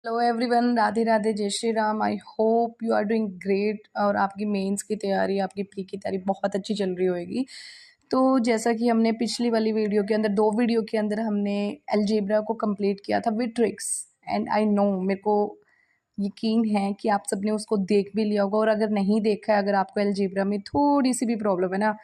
Hello everyone, Radhe Radhe, जय Shri Ram. I hope you are doing great और आपकी मेंस की तैयारी, आपकी प्री की तैयारी बहुत अच्छी चल रही होगी। तो जैसा कि हमने पिछली वाली वीडियो के अंदर, 2 वीडियो के अंदर हमने अलजेब्रा को कंप्लीट किया था with tricks. And I know, मेरे को यकीन है कि आप सबने उसको देख भी लिया होगा। और अगर नहीं देखा है, अगर आपको अलजेब्रा में थोड़ी सी भी प्रॉब्लम है ना,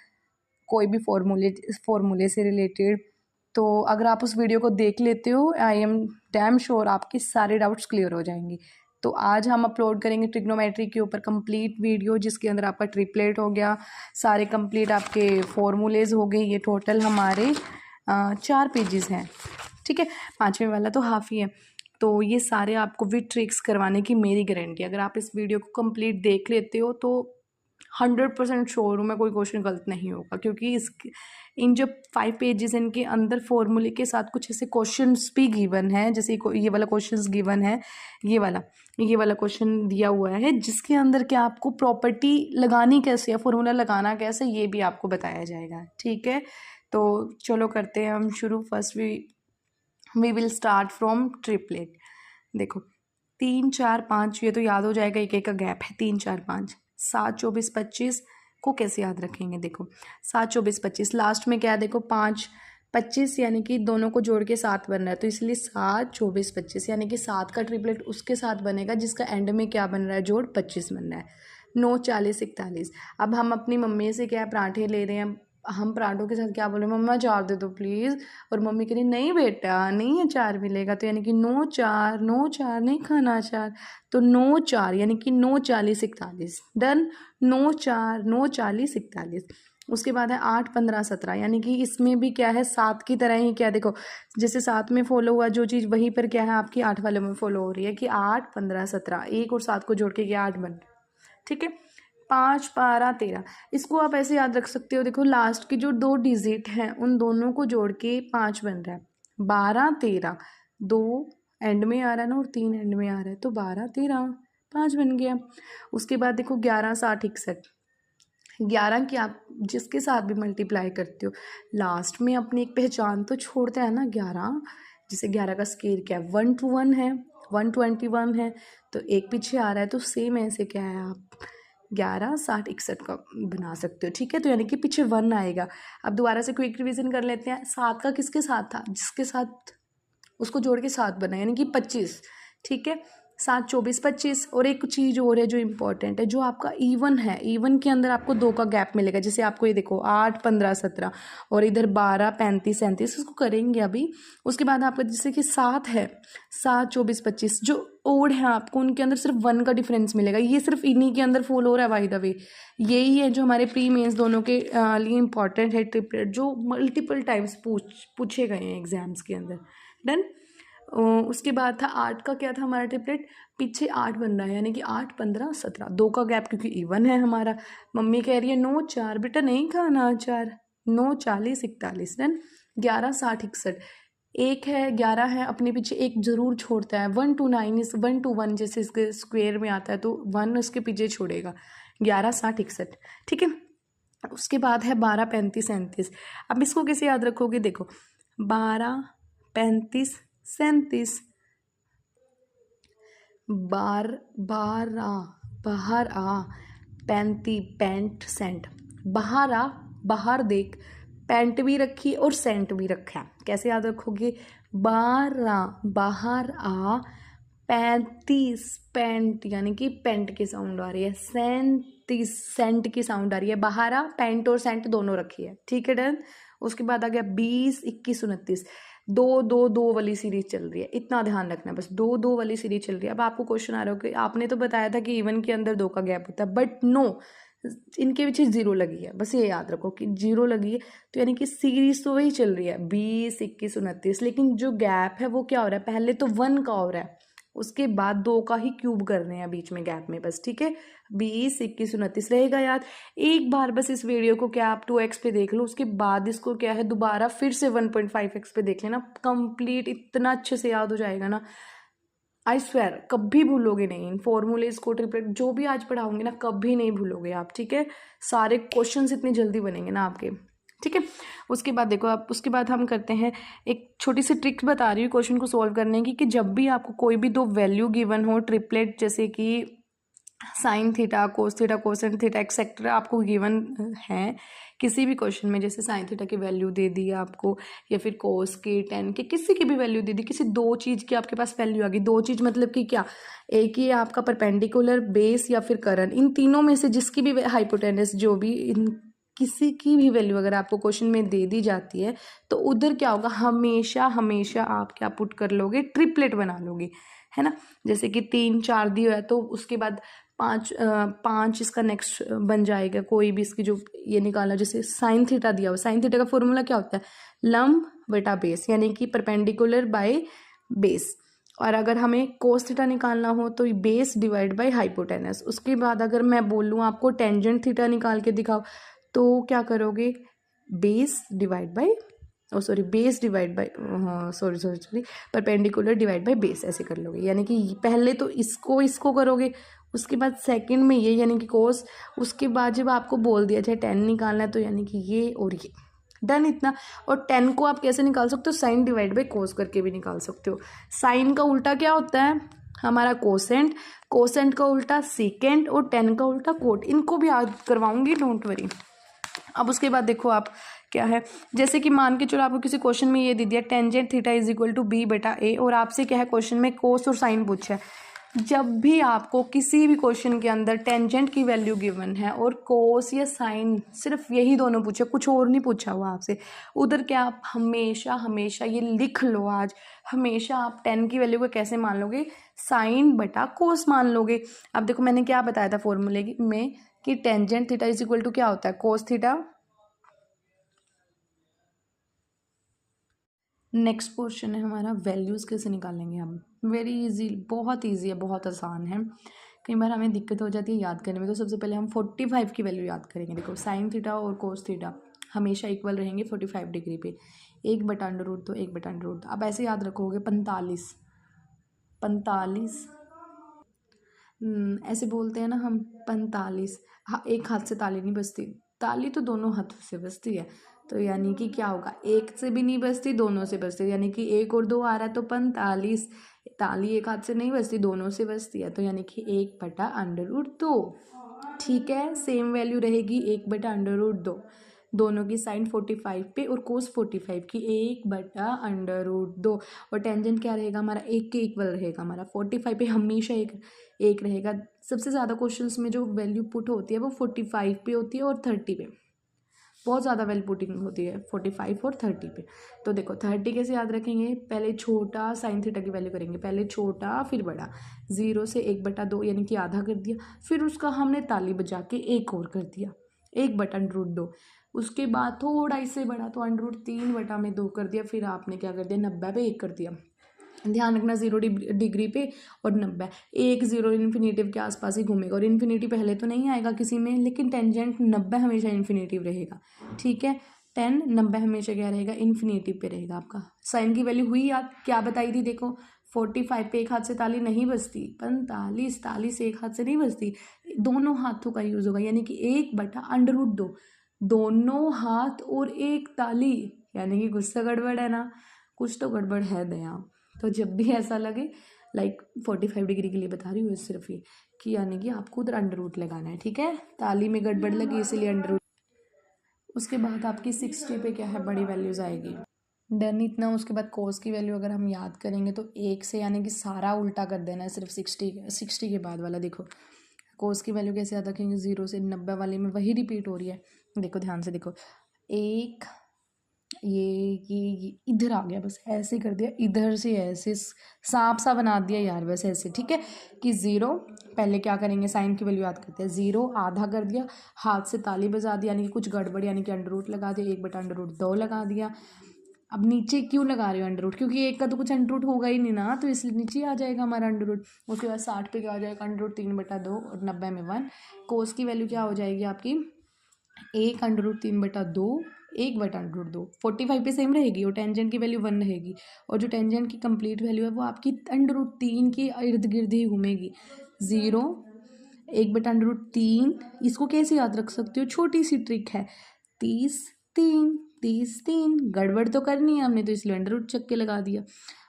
कोई भी फॉर्मूले से रिलेटेड, तो अगर आप उस वीडियो को देख लेते हो, आई एम डैम श्योर आपके सारे डाउट्स क्लियर हो जाएंगे। तो आज हम अपलोड करेंगे ट्रिग्नोमेट्री के ऊपर कंप्लीट वीडियो, जिसके अंदर आपका ट्रिपलेट हो गया, सारे कंप्लीट आपके फॉर्मूलेज हो गए। ये टोटल हमारे 4 पेजेस हैं, ठीक है। 5वें वाला तो हाफ ही है। तो ये सारे आपको विद ट्रिक्स करवाने की मेरी गारंटी। अगर आप इस वीडियो को कंप्लीट देख लेते हो तो 100% श्योर हूँ मैं, कोई क्वेश्चन गलत नहीं होगा, क्योंकि इन जो 5 पेजेस इनके अंदर फॉर्मूले के साथ कुछ ऐसे क्वेश्चंस भी गिवन है। जैसे ये वाला क्वेश्चंस गिवन है, ये वाला क्वेश्चन दिया हुआ है, जिसके अंदर क्या आपको प्रॉपर्टी लगानी कैसे है, फॉर्मूला लगाना कैसे, ये भी आपको बताया जाएगा, ठीक है। तो चलो करते हैं हम शुरू। First we will start from triplet. देखो 3 4 5, ये तो याद हो जाएगा, एक एक का गैप है। 3 4 5, 7 24 25 को कैसे याद रखेंगे? देखो 7 24 25, लास्ट में क्या है, देखो 5 25, यानी कि दोनों को जोड़ के 7 बन रहा है, तो इसलिए 7 24 25, यानी कि 7 का ट्रिपलेट उसके साथ बनेगा जिसका एंड में क्या बन रहा है, जोड़ 25 बन रहा है। 9 40 41। अब हम अपनी मम्मी से क्या है, पराठे ले रहे हैं, हम पराठों के साथ क्या बोले, मम्मा अचार दे दो प्लीज़। और मम्मी कह रही नहीं बेटा, नहीं अचार मिलेगा। तो यानी कि 9 4, 9 4 नहीं खाना अचार, तो 9 4 यानी कि 9 40 41। डन। 9 4 9 40 41। उसके बाद है 8 15 17, यानी कि इसमें भी क्या है, 7 की तरह ही क्या, देखो जैसे 7 में फॉलो हुआ जो चीज़, वहीं पर क्या है आपकी 8 वाले में फॉलो हो रही है कि 8 15 17, 1 और 7 को जोड़ के क्या 8 बन, ठीक है। 5 12 13, इसको आप ऐसे याद रख सकते हो। देखो लास्ट की जो 2 डिजिट हैं उन दोनों को जोड़ के 5 बन रहा है। 12 13, 2 एंड में आ रहा है ना और 3 एंड में आ रहा है, तो 12 13 5 बन गया। उसके बाद देखो 11 60 61, 11 की आप जिसके साथ भी मल्टीप्लाई करते हो, लास्ट में अपनी एक पहचान तो छोड़ता है ना 11। जैसे 11 का स्केल क्या है, 1 to 1 है, 121 है, तो एक पीछे आ रहा है, तो सेम ऐसे क्या है, आप 11 60 61 का बना सकते हो, ठीक है। तो यानी कि पीछे 1 आएगा। अब दोबारा से क्विक रिवीजन कर लेते हैं। 7 का किसके साथ था, जिसके साथ उसको जोड़ के 7 बना, यानी कि 25, ठीक है। 7 24 25। और एक चीज़ और है जो इम्पोर्टेंट है, जो आपका इवन है, इवन के अंदर आपको 2 का गैप मिलेगा। जैसे आपको ये देखो 8 15 17 और इधर 12 35 37, इसको करेंगे अभी। उसके बाद आपका जैसे कि 7 है, 7 24 25, जो ओड है आपको उनके अंदर सिर्फ 1 का डिफरेंस मिलेगा। ये सिर्फ इन्हीं के अंदर फॉलो हो रहा है, बाय द वे। यही है जो हमारे प्री मेंस दोनों के लिए इम्पॉर्टेंट है ट्रिपलेट, जो मल्टीपल टाइम्स पूछे गए हैं एग्जाम्स के अंदर। डन। उसके बाद था 8 का, क्या था हमारा ट्रिपलेट, पीछे 8 बन रहा है, यानी कि 8 15 17, 2 का गैप क्योंकि इवन है हमारा। मम्मी कह रही है 9 4 बेटा नहीं खाना अचार, 9 40 41। देन 11 60 61, एक है 11 है, अपने पीछे एक जरूर छोड़ता है। 1 to 9 इस 1 to 1 जैसे इसके स्क्वेयर में आता है, तो 1 उसके पीछे छोड़ेगा। 11 60 61, ठीक है। उसके बाद है 12 35 37। अब इसको कैसे याद रखोगे, देखो 12 35 37, 12 बाहर आ, 35 पैंट सेंट, बाहर आ, बाहर देख, पैंट भी रखी और सेंट भी रखा है। कैसे याद रखोगे, 12 बाहर आ, 35 पेंट, यानी कि पेंट की साउंड आ रही है, 37 सेंट की साउंड आ रही है, बाहर आ, पेंट और सेंट दोनों रखी है, ठीक है। डन। उसके बाद आ गया 20 21 29, 2 2 2 वाली सीरीज चल रही है, इतना ध्यान रखना है बस, 2 2 वाली सीरीज चल रही है। अब आपको क्वेश्चन आ रहा हो कि आपने तो बताया था कि इवन के अंदर 2 का गैप होता है, बट नो, इनके पीछे 0 लगी है, बस ये याद रखो कि 0 लगी है। तो यानी कि सीरीज तो वही चल रही है 20 21 29, लेकिन जो गैप है वो क्या हो रहा है, पहले तो 1 का हो रहा है, उसके बाद 2 का ही क्यूब कर रहे हैं बीच में गैप में, बस, ठीक है। 20 21 29 रहेगा याद। एक बार बस इस वीडियो को क्या आप 2x पे देख लो, उसके बाद इसको क्या है दोबारा फिर से 1.5x पे देख लेना, कंप्लीट इतना अच्छे से याद हो जाएगा ना, आई स्वेयर कभी भूलोगे नहीं इन फॉर्मूलेज को, ट्रिपलेट जो भी आज पढ़ाऊंगी ना, कभी नहीं भूलोगे आप, ठीक है। सारे क्वेश्चंस इतनी जल्दी बनेंगे ना आपके। ठीक है। उसके बाद देखो आप, उसके बाद हम करते हैं एक छोटी सी ट्रिक बता रही हूँ क्वेश्चन को सोल्व करने की, कि जब भी आपको कोई भी दो वैल्यू गिवन हो ट्रिपलेट, जैसे कि sine theta, quotient theta etcetera आपको गिवन है किसी भी क्वेश्चन में, जैसे साइन थीटा की वैल्यू दे दी आपको, या फिर कोस की, टेन की, किसी की भी वैल्यू दे दी, किसी दो चीज़ की आपके पास वैल्यू आ गई। दो चीज़ मतलब कि क्या, एक ही आपका परपेंडिकुलर, बेस या फिर करंट, इन तीनों में से जिसकी भी हाइपोटेनस, जो भी इन किसी की भी वैल्यू अगर आपको क्वेश्चन में दे दी जाती है, तो उधर क्या होगा, हमेशा हमेशा आप क्या पुट कर लोगे, ट्रिपलेट बना लोगे, है ना। जैसे कि 3 4 दिया है, तो उसके बाद 5 इसका नेक्स्ट बन जाएगा, कोई भी इसकी जो ये निकालना, जैसे साइन थीटा दिया हुआ, साइन थीटा का फॉर्मूला क्या होता है, लंब बटा बेस, यानी कि परपेंडिकुलर बाय बेस। और अगर हमें कोस थीटा निकालना हो तो बेस डिवाइड बाय हाइपोटेनस। उसके बाद अगर मैं बोलूँ आपको टेंजेंट थीटा निकाल के दिखाओ, तो क्या करोगे, base divide by, oh sorry, base divide by, sorry perpendicular divide by base, ऐसे कर लोगे। यानी कि पहले तो इसको करोगे, उसके बाद सेकंड में ये, यानी कि कोस, उसके बाद जब आपको बोल दिया जाए 10 निकालना है, तो यानी कि ये और ये, डन इतना। और 10 को आप कैसे निकाल सकते हो, साइन डिवाइड बाय कोस करके भी निकाल सकते हो। साइन का उल्टा क्या होता है हमारा, कोसेंट, कोसेंट का उल्टा सीकेंट, और 10 का उल्टा कोट। इनको भी याद करवाऊंगी, डोंट वरी। अब उसके बाद देखो आप क्या है, जैसे कि मान के चलो आपको किसी क्वेश्चन में ये दे दिया tangent theta is equal to B बटा ए, और आपसे क्या है क्वेश्चन में कोस और साइन पूछा है। जब भी आपको किसी भी क्वेश्चन के अंदर टेंजेंट की वैल्यू गिवन है और कोस या साइन, सिर्फ यही दोनों पूछे, कुछ और नहीं पूछा हुआ आपसे, उधर क्या आप हमेशा हमेशा ये लिख लो आज, हमेशा आप 10 की वैल्यू को कैसे मान लोगे, साइन बटा कोस मान लोगे। अब देखो मैंने क्या बताया था फॉर्मूले में, कि tangent theta is equal to क्या होता है, कोस थीटा। नेक्स्ट पोर्शन है हमारा, वैल्यूज़ कैसे निकालेंगे हम। वेरी इजी, बहुत इजी है, बहुत आसान है। कई बार हमें दिक्कत हो जाती है याद करने में, तो सबसे पहले हम 45 की वैल्यू याद करेंगे। देखो साइन थीटा और कोस थीटा हमेशा इक्वल रहेंगे 45 डिग्री पे, 1/√2, 1/√2। अब ऐसे याद रखोगे 45, 45, ऐसे बोलते हैं ना हम, 45। हाँ, एक हाथ से ताली नहीं बजती, ताली तो दोनों हाथों से बजती है। तो यानी कि क्या होगा, एक से भी नहीं बजती, दोनों से बजती है, यानी कि 1 और 2 आ रहा है तो 45। ताली एक हाथ से नहीं बजती, दोनों से बजती है, तो यानी कि 1/√2। ठीक है, सेम वैल्यू रहेगी 1/√2, दोनों की साइन 45 पे और कोस 45 की, 1/√2। और टेंजेंट क्या रहेगा हमारा, एक के इक्वल रहेगा हमारा, 45 पे हमेशा एक रहेगा। सबसे ज़्यादा क्वेश्चंस में जो वैल्यू पुट होती है वो 45 पे होती है और 30 पे, बहुत ज़्यादा वैल्यू पुटिंग होती है 45 और 30 पे। तो देखो 30 कैसे याद रखेंगे, पहले छोटा साइन थीटा की वैल्यू करेंगे, पहले छोटा फिर बड़ा, 0 से 1/2 यानी कि आधा कर दिया, फिर उसका हमने ताली बजा के एक और कर दिया, 1/√2। उसके बाद थोड़ा इससे बड़ा, तो √3/2 कर दिया, फिर आपने क्या कर दिया, 90 पे 1 कर दिया। ध्यान रखना 0 डिग्री पे और 90, एक 0 इन्फिनेटिव के आसपास ही घूमेगा, और इन्फिनेटिव पहले तो नहीं आएगा किसी में, लेकिन टेंजेंट 90 हमेशा इन्फिनेटिव रहेगा। ठीक है, 90 हमेशा क्या रहेगा, इन्फिनेटिव पे रहेगा आपका। साइन की वैल्यू हुई याद, क्या बताई थी, देखो 45 पे एक हाथ से ताली नहीं बजती, 45 ताली से एक हाथ से नहीं बजती, दोनों हाथों का यूज होगा, यानी कि 1/√2, दोनों हाथ और एक ताली, यानी कि कुछ तो गड़बड़ है ना, कुछ तो गड़बड़ है दया। तो जब भी ऐसा लगे, लाइक 45 डिग्री के लिए बता रही हूँ सिर्फ ये, कि यानी कि आपको उधर अंडर रूट लगाना है। ठीक है, ताली में गड़बड़ लगी इसीलिए अंडर रूट। उसके बाद आपकी 60 पे क्या है, बड़ी वैल्यूज आएगी, डन इतना। उसके बाद कोस की वैल्यू अगर हम याद करेंगे तो 1 से, यानी कि सारा उल्टा कर देना है, सिर्फ 60 के बाद वाला। देखो कोस की वैल्यू कैसे याद रखेंगे, 0 से 90 वाले में वही रिपीट हो रही है, देखो ध्यान से देखो, एक ये इधर आ गया, बस ऐसे कर दिया, इधर से ऐसे सांप सा बना दिया यार, बस ऐसे। ठीक है, कि 0, पहले क्या करेंगे, साइन की वैल्यू याद करते हैं, 0 आधा कर दिया, हाथ से ताली बजा दी, यानी कि कुछ गड़बड़, यानी कि अंडर रूट लगा दिया, 1/√2 लगा दिया। अब नीचे क्यों लगा रहे हो अंडर रूट, क्योंकि एक का तो कुछ अंडर रूट होगा ही नहीं ना, तो इसलिए नीचे आ जाएगा हमारा अंडर रूट। उसके बाद 60 पे क्या आ जाएगा, √3/2, और 90 में 1। कोस की वैल्यू क्या हो जाएगी आपकी, 1/3/2, 1/√2। 45 पे सेम रहेगी, और टेंजेंट की वैल्यू 1 रहेगी, और जो टेंजेंट की कंप्लीट वैल्यू है वो आपकी √3 के इर्द गिर्द ही घूमेगी। 0, 1/√3, इसको कैसे याद रख सकते हो, छोटी सी ट्रिक है, 30 3, 30 3, गड़बड़ तो करनी है हमने, तो इसलिए अंडर रूट चक्के लगा दिया।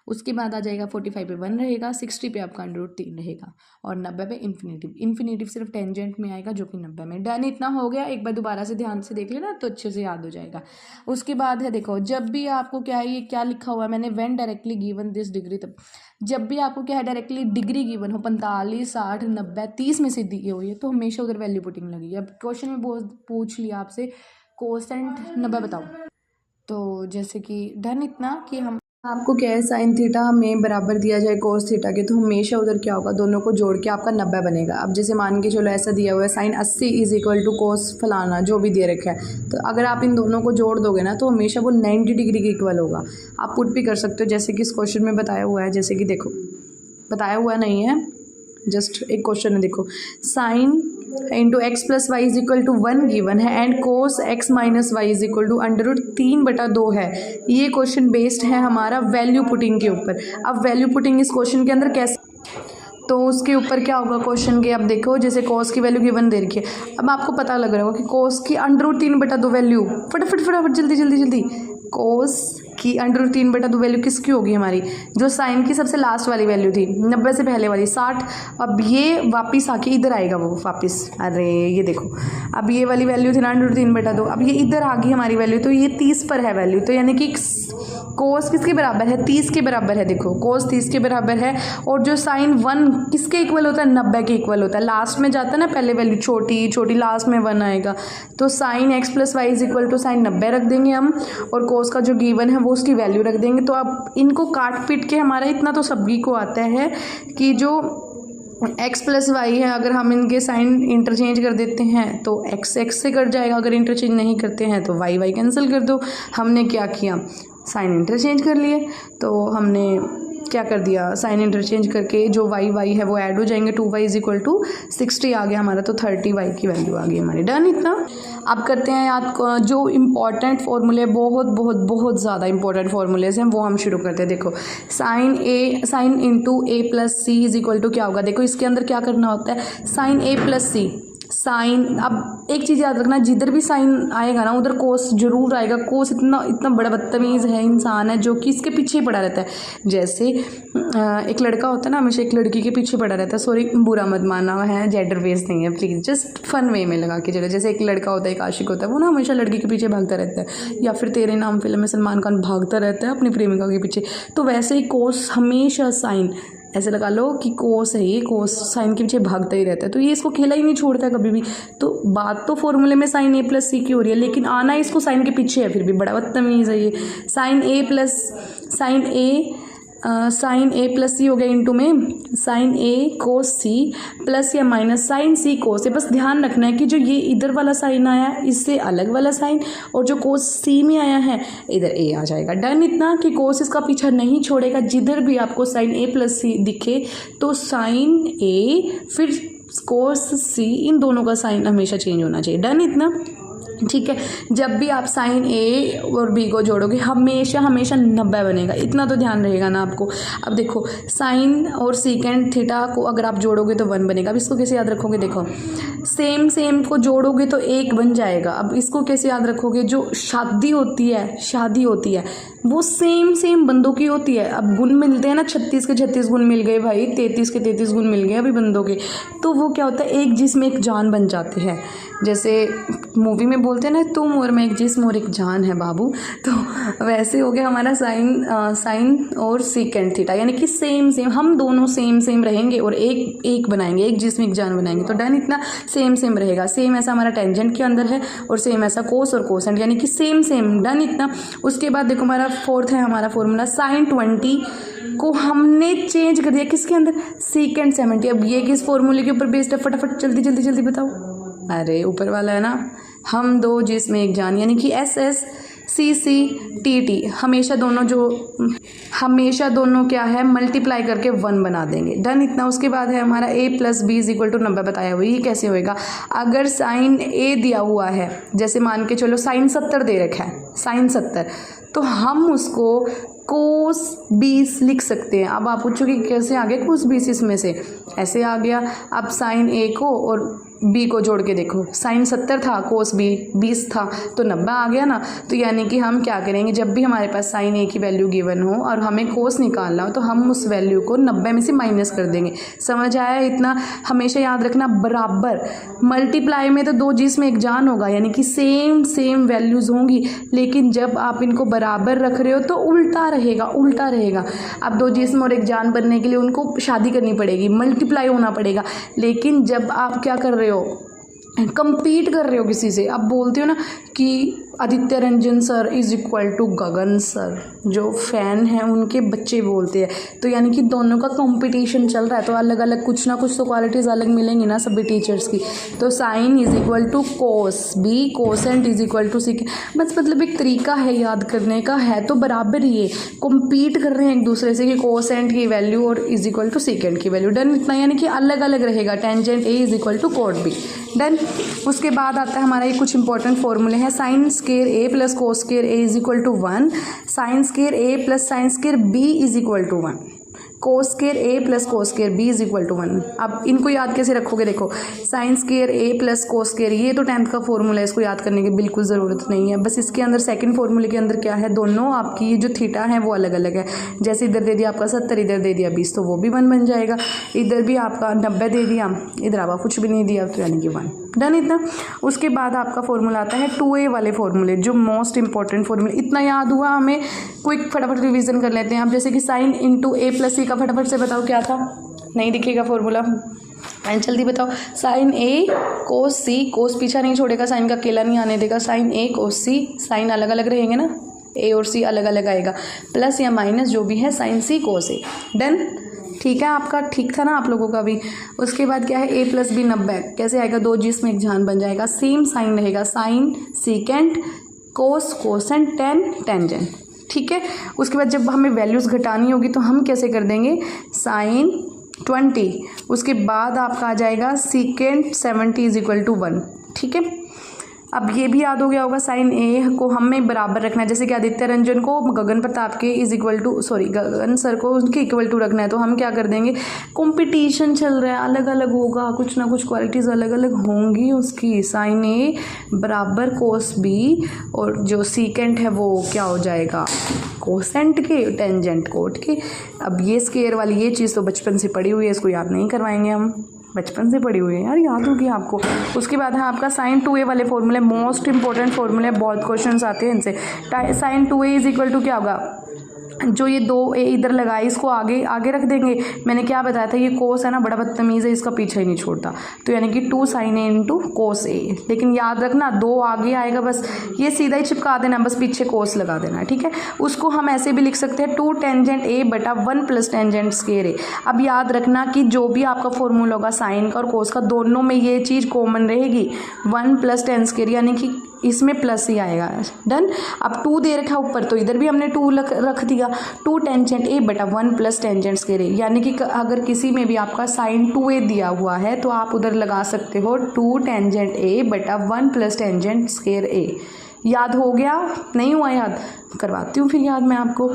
उसके बाद आ जाएगा 45 पे 1 रहेगा, 60 पे आपका अंडर रूट 3 रहेगा, और 90 पे इन्फिनेटिव। इन्फिनेटिव सिर्फ टेंजेंट में आएगा जो कि 90 में। डन, इतना हो गया। एक बार दोबारा से ध्यान से देख लेना तो अच्छे से याद हो जाएगा। उसके बाद है देखो, जब भी आपको क्या है, ये क्या लिखा हुआ है मैंने, when directly given this degree, तब जब भी आपको क्या है डायरेक्टली डिग्री गिवन हो 45, 60, 90, 30 में से दी हुई है, तो हमेशा उधर वैल्यू पुटिंग लगी। अब क्वेश्चन में पूछ लिया आपसे कोसेंट 90 बताओ, तो जैसे कि डन, इतना कि हम आपको क्या है साइन थीटा में बराबर दिया जाए कोस थीटा के, तो हमेशा उधर क्या होगा, दोनों को जोड़ के आपका 90 बनेगा। अब जैसे मान के चलो ऐसा दिया हुआ है साइन 80 इज इक्वल टू कोस फलाना, जो भी दे रखा है, तो अगर आप इन दोनों को जोड़ दोगे ना तो हमेशा वो 90 डिग्री के इक्वल होगा। आप पुट भी कर सकते हो जैसे कि इस क्वेश्चन में बताया हुआ है। जैसे कि देखो, बताया हुआ नहीं है, जस्ट एक क्वेश्चन है, देखो sine into x plus y is equal to 1 given है and cos x minus y is equal to under root 3/2 है। ये क्वेश्चन बेस्ड है हमारा वैल्यू पुटिंग के ऊपर। अब वैल्यू पुटिंग इस क्वेश्चन के अंदर कैसे, तो उसके ऊपर क्या होगा क्वेश्चन के, अब देखो जैसे कोस की वैल्यू गिवन दे रखी है। अब आपको पता लग रहा होगा कि कोस की अंडर रूट 3/2 वैल्यू, फटाफट जल्दी जल्दी जल्दी, कोस की अंडर रूट 3/2 वैल्यू किसकी होगी हमारी, जो साइन की सबसे लास्ट वाली वैल्यू थी, 90 से पहले वाली 60। अब ये वापिस आके इधर आएगा वो वापिस, अरे ये देखो, अब ये वाली वैल्यू थी ना अंडर रूट 3/2, अब ये इधर आ गई हमारी वैल्यू, तो ये 30 पर है वैल्यू, तो यानी कि कोस किसके बराबर है, 30 के बराबर है। देखो कोस 30 के बराबर है, और जो साइन 1 किसके इक्वल होता है, 90 के इक्वल होता है। लास्ट में जाता है ना, पहले वैल्यू छोटी छोटी, लास्ट में 1 आएगा, तो sine x plus y is equal to sine 90 रख देंगे हम, और कोस का जो गिवन है वो उसकी वैल्यू रख देंगे। तो अब इनको काट पीट के हमारा इतना तो सभी को आता है कि जो x प्लस वाई है, अगर हम इनके साइन इंटरचेंज कर देते हैं तो x x से कट जाएगा, अगर इंटरचेंज नहीं करते हैं तो y y कैंसिल कर दो। हमने क्या किया, साइन इंटरचेंज कर लिए, तो हमने क्या कर दिया, साइन इंटरचेंज करके जो y y है वो ऐड हो जाएंगे, 2y इज इक्वल टू 60 आ गया हमारा, तो 30y की वैल्यू आ गई हमारी। डन, इतना। अब करते हैं याद, जो इम्पॉर्टेंट फॉर्मूले, बहुत बहुत बहुत ज़्यादा इंपॉर्टेंट फॉर्मूलेज हैं वो हम शुरू करते हैं। देखो sine into A plus C is equal to क्या होगा, देखो इसके अंदर क्या करना होता है, sine A plus C sine. अब एक चीज़ याद रखना, जिधर भी साइन आएगा ना उधर कोस जरूर आएगा। कोस इतना बड़ा बदतमीज़ है, इंसान है जो कि इसके पीछे पड़ा रहता है। जैसे एक लड़का होता है ना, हमेशा एक लड़की के पीछे पड़ा रहता है, सॉरी बुरा मत मानना है, जेंडर बेस नहीं है प्लीज़, जस्ट फन वे में लगा के चलो। जैसे एक लड़का होता है, एक आशिक होता है, वो ना हमेशा लड़की के पीछे भागता रहता है, या फिर तेरे नाम फिल्म में सलमान खान भागता रहता है अपनी प्रेमिका के पीछे, तो वैसे ही कोस हमेशा साइन, ऐसे लगा लो कि कोस है, ये कोस साइन के पीछे भागता ही रहता है, तो ये इसको खेला ही नहीं छोड़ता कभी भी। तो बात तो फॉर्मूले में साइन ए प्लस सी की हो रही है, लेकिन आना इसको साइन के पीछे है, फिर भी बड़ा बदतमीज़ है ये। साइन ए प्लस सी हो गया इंटू में साइन ए कोस सी प्लस या माइनस साइन सी कोस से। बस ध्यान रखना है कि जो ये इधर वाला साइन आया है इससे अलग वाला साइन, और जो कोस सी में आया है इधर ए आ जाएगा। डन, इतना कि कोस इसका पीछा नहीं छोड़ेगा, जिधर भी आपको साइन ए प्लस सी दिखे तो साइन ए फिर कोस सी, इन दोनों का साइन हमेशा चेंज होना चाहिए। डन, इतना ठीक है। जब भी आप साइन ए और बी को जोड़ोगे हमेशा 90 बनेगा, इतना तो ध्यान रहेगा ना आपको। अब देखो साइन और सीकेंड थीटा को अगर आप जोड़ोगे तो 1 बनेगा। अब इसको कैसे याद रखोगे, देखो सेम को जोड़ोगे तो 1 बन जाएगा। अब इसको कैसे याद रखोगे, जो शादी होती है वो सेम बंदों की होती है। अब गुण मिलते हैं ना, 36 के 36 गुण मिल गए भाई, 33 के 33 गुण मिल गए अभी बंदों के, तो वो क्या होता है, एक जिस्म एक जान बन जाते हैं। जैसे मूवी में बोलते हैं ना, तुम और मैं एक जिस्म और एक जान है बाबू, तो वैसे हो गया हमारा साइन और सीकेंड थीटा, यानी कि सेम हम दोनों सेम रहेंगे और एक बनाएंगे, एक जिस्म एक जान बनाएंगे। तो डन, इतना सेम रहेगा। सेम ऐसा हमारा टेंजेंट के अंदर है और सेम ऐसा कोस और कोसेंट, यानी कि सेम। डन, इतना। उसके बाद देखो हमारा फोर्थ है हमारा फॉर्मूला, साइन 20 को हमने चेंज कर दिया किसके अंदर, सीकेंड 70। अब ये किस फॉर्मूले के ऊपर बेस्ड है, फटाफट जल्दी बताओ। अरे ऊपर वाला है ना, हम दो जिसमें एक जान, यानी कि SS CC TT, हमेशा दोनों क्या है, मल्टीप्लाई करके 1 बना देंगे। डन, इतना। उसके बाद है हमारा A + B = 90 बताया हुआ। ये कैसे होएगा, अगर साइन A दिया हुआ है, जैसे मान के चलो साइन 70 दे रखा है, साइन 70, तो हम उसको कोस 20 लिख सकते हैं। अब आप पूछोगे कैसे आ गया कोस 20 इसमें से, ऐसे आ गया। अब साइन A को और बी को जोड़ के देखो, साइन 70 था, कोस बी 20 था, तो 90 आ गया ना। तो यानी कि हम क्या करेंगे, जब भी हमारे पास साइन ए की वैल्यू गिवन हो और हमें कोस निकालना हो तो हम उस वैल्यू को 90 में से माइनस कर देंगे। समझ आया इतना? हमेशा याद रखना, बराबर मल्टीप्लाई में तो दो चीज़ में एक जान होगा, यानी कि सेम वैल्यूज़ होंगी, लेकिन जब आप इनको बराबर रख रहे हो तो उल्टा रहेगा। अब दो जिस्म और एक जान बनने के लिए उनको शादी करनी पड़ेगी, मल्टीप्लाई होना पड़ेगा। लेकिन जब आप क्या कर रहे हो, कंपीट कर रहे हो किसी से, आप बोलते हो ना कि Aditya Ranjan sir is equal to Gagan sir, जो फ़ैन हैं उनके बच्चे बोलते हैं, तो यानी कि दोनों का कंपटीशन चल रहा है, तो अलग अलग कुछ ना कुछ तो क्वालिटीज़ अलग मिलेंगी ना सभी टीचर्स की। तो sine is equal to cos B, cosecant is equal to sec, बस मतलब एक तरीका है याद करने का, है तो बराबर ही है, कम्पीट कर रहे हैं एक दूसरे से कि कोसेंट की वैल्यू और इज इक्वल टू सीकेंट की वैल्यू। डन इतना, यानी कि अलग अलग रहेगा, tangent A is equal to cot B. Done. उसके बाद आता है हमारा ये कुछ इंपॉर्टेंट फॉर्मूले हैं। Sine square A plus cos square A is equal to 1, sine square A plus sine square B is equal to 1, cos square A plus cos square B is equal to 1। अब इनको याद कैसे रखोगे, देखो sine square ए plus cos square, ये तो 10th का formula है, इसको याद करने की बिल्कुल ज़रूरत नहीं है। बस इसके अंदर सेकंड फॉर्मूले के अंदर क्या है, दोनों आपकी जो थीटा है वो अलग अलग है। जैसे इधर दे दिया आपका 70, इधर दे दिया 20, तो वो भी 1 बन जाएगा। इधर भी आपका 90 दे दिया, इधर आपका कुछ भी नहीं दिया, तो यानी कि 1। डन इतना। उसके बाद आपका फॉर्मूला आता है 2a वाले फॉर्मूले, जो मोस्ट इंपॉर्टेंट फॉर्मूले। इतना याद हुआ हमें, क्विक फटाफट रिवीजन कर लेते हैं। अब जैसे कि साइन इंटू ए प्लस सी का फटाफट से बताओ क्या था, नहीं दिखेगा फॉर्मूला, जल्दी बताओ। साइन ए कोस सी, कोस पीछा नहीं छोड़ेगा, साइन का अकेला नहीं आने देगा, साइन ए कोस सी, साइन अलग अलग रहेंगे ना, ए और सी अलग अलग आएगा, प्लस या माइनस जो भी है साइन सी कोस ए। डन। ठीक है, आपका ठीक था ना आप लोगों का भी। उसके बाद क्या है, ए प्लस बी 90 कैसे आएगा, दो जिसमें एक जान बन जाएगा, सेम साइन रहेगा, साइन सीकेंट कोस कोसेंट टेन टेंजेंट। ठीक है। उसके बाद जब हमें वैल्यूज़ घटानी होगी तो हम कैसे कर देंगे, साइन 20, उसके बाद आपका आ जाएगा सीकेंट 70 इज इक्वल टू 1। ठीक है। अब ये भी याद हो गया होगा, साइन ए को हमें बराबर रखना है, जैसे कि आदित्य रंजन को गगन प्रताप के is equal to, sorry Gagan sir को उनके इक्वल टू रखना है, तो हम क्या कर देंगे, कंपटीशन चल रहा है, अलग अलग होगा, कुछ ना कुछ क्वालिटीज़ अलग अलग होंगी उसकी। साइन ए बराबर कोस बी, और जो सीकेंट है वो क्या हो जाएगा, कोसेंट के, टेंजेंट कोट के। अब ये स्केयर वाली ये चीज़ तो बचपन से पड़ी हुई है, इसको याद नहीं करवाएंगे हम, बचपन से पड़ी हुई है यार, याद होगी आपको। उसके बाद है आपका साइन 2a वाले फॉर्मूले, मोस्ट इंपॉर्टेंट फॉर्मूले, बहुत क्वेश्चंस आते हैं इनसे। Sign 2a is equal to क्या होगा, जो ये 2a इधर लगाए इसको आगे आगे रख देंगे। मैंने क्या बताया था, ये कोस है ना, बड़ा बदतमीज़ है, इसका पीछे ही नहीं छोड़ता, तो यानी कि 2 sin a इंटू कोस ए। लेकिन याद रखना 2 आगे आएगा, बस ये सीधा ही चिपका देना, बस पीछे कोस लगा देना। ठीक है। उसको हम ऐसे भी लिख सकते हैं 2 टेंजेंट ए बटा 1 प्लस टेंजेंट स्केयर ए। अब याद रखना कि जो भी आपका फॉर्मूला होगा साइन का और कोस का, दोनों में ये चीज़ कॉमन रहेगी, 1 प्लस टेन स्केयर, यानी कि इसमें प्लस ही आएगा। डन। अब 2 दे रखा ऊपर, तो इधर भी हमने 2 रख दिया, 2 टेंजेंट ए बटा 1 प्लस टेंजेंट स्केयर ए। यानी कि अगर किसी में भी आपका साइन 2a दिया हुआ है तो आप उधर लगा सकते हो 2 टेंजेंट ए बटा 1 प्लस टेंजेंट स्केयर ए। याद हो गया, नहीं हुआ याद, करवाती हूँ फिर याद मैं आपको।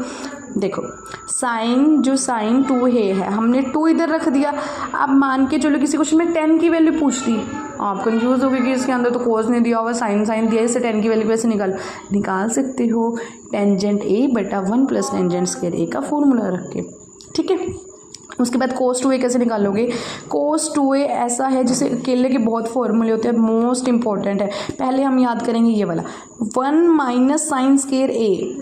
देखो साइन, जो साइन 2a है, हमने 2 इधर रख दिया। अब मान के चलो किसी क्वेश्चन में 10 की वैल्यू पूछती, आप कंफ्यूज हो गए कि इसके अंदर तो कोस नहीं दिया हुआ, साइन दिया, इससे 10 की वैल्यू कैसे निकाल सकते हो, टेंजेंट ए बटा 1 प्लस टेंजेंट स्केयर ए का फॉर्मूला रख के। ठीक है। उसके बाद कोस 2a कैसे निकालोगे, कोस 2a ऐसा है जैसे अकेले के बहुत फॉर्मूले होते हैं, मोस्ट इंपॉर्टेंट है। पहले हम याद करेंगे ये वाला 1 माइनस साइन स्केयर ए।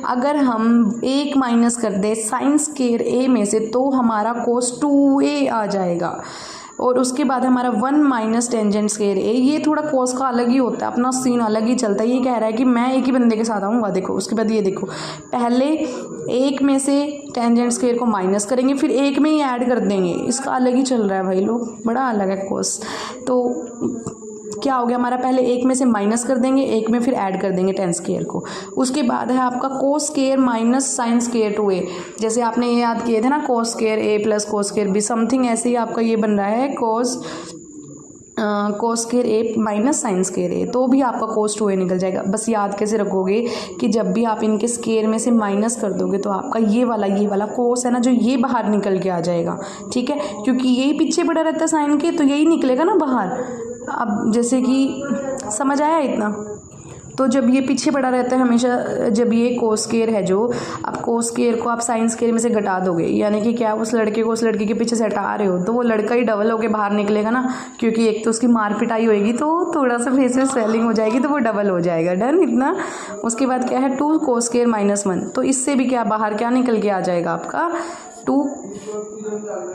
अगर हम 1 माइनस कर दे साइन स्केयर ए में से तो हमारा कोस 2a आ जाएगा। और उसके बाद हमारा 1 माइनस टेंजेंट स्केयर ए, ये थोड़ा कोस का अलग ही होता है, अपना सीन अलग ही चलता है। ये कह रहा है कि मैं एक ही बंदे के साथ आऊँगा। देखो उसके बाद ये देखो, पहले 1 में से टेंजेंट स्केयर को माइनस करेंगे, फिर 1 में ही ऐड कर देंगे, इसका अलग ही चल रहा है भाई लोग, बड़ा अलग है कोस। तो क्या हो गया हमारा, पहले 1 में से माइनस कर देंगे, 1 में फिर ऐड कर देंगे टेन स्केयर को। उसके बाद है आपका cos square minus sine square 2a। जैसे आपने ये याद किए थे ना, कोस स्केयर ए plus cos square b, something ऐसे ही आपका ये बन रहा है, cos square a minus sine square a, तो भी आपका कोस 2a निकल जाएगा। बस याद कैसे रखोगे कि जब भी आप इनके स्केयर में से माइनस कर दोगे तो आपका ये वाला कोस है ना, जो ये बाहर निकल के आ जाएगा। ठीक है, क्योंकि यही पीछे पड़ा रहता है साइन के, तो यही निकलेगा ना बाहर। अब जैसे कि समझ आया इतना। तो जब ये पीछे पड़ा रहता है हमेशा, जब ये कोस स्क्वायर है जो, अब कोस स्क्वायर को आप साइन स्क्वायर में से घटा दोगे, यानी कि क्या उस लड़के को उस लड़की के पीछे से हटा रहे हो, तो वो लड़का ही डबल होके बाहर निकलेगा ना, क्योंकि एक तो उसकी मार पिटाई होएगी तो थोड़ा सा फेस में स्वेलिंग हो जाएगी तो वो डबल हो जाएगा। डन इतना। उसके बाद क्या है 2 कोस स्क्वायर -1, तो इससे भी क्या बाहर क्या निकल के आ जाएगा आपका 2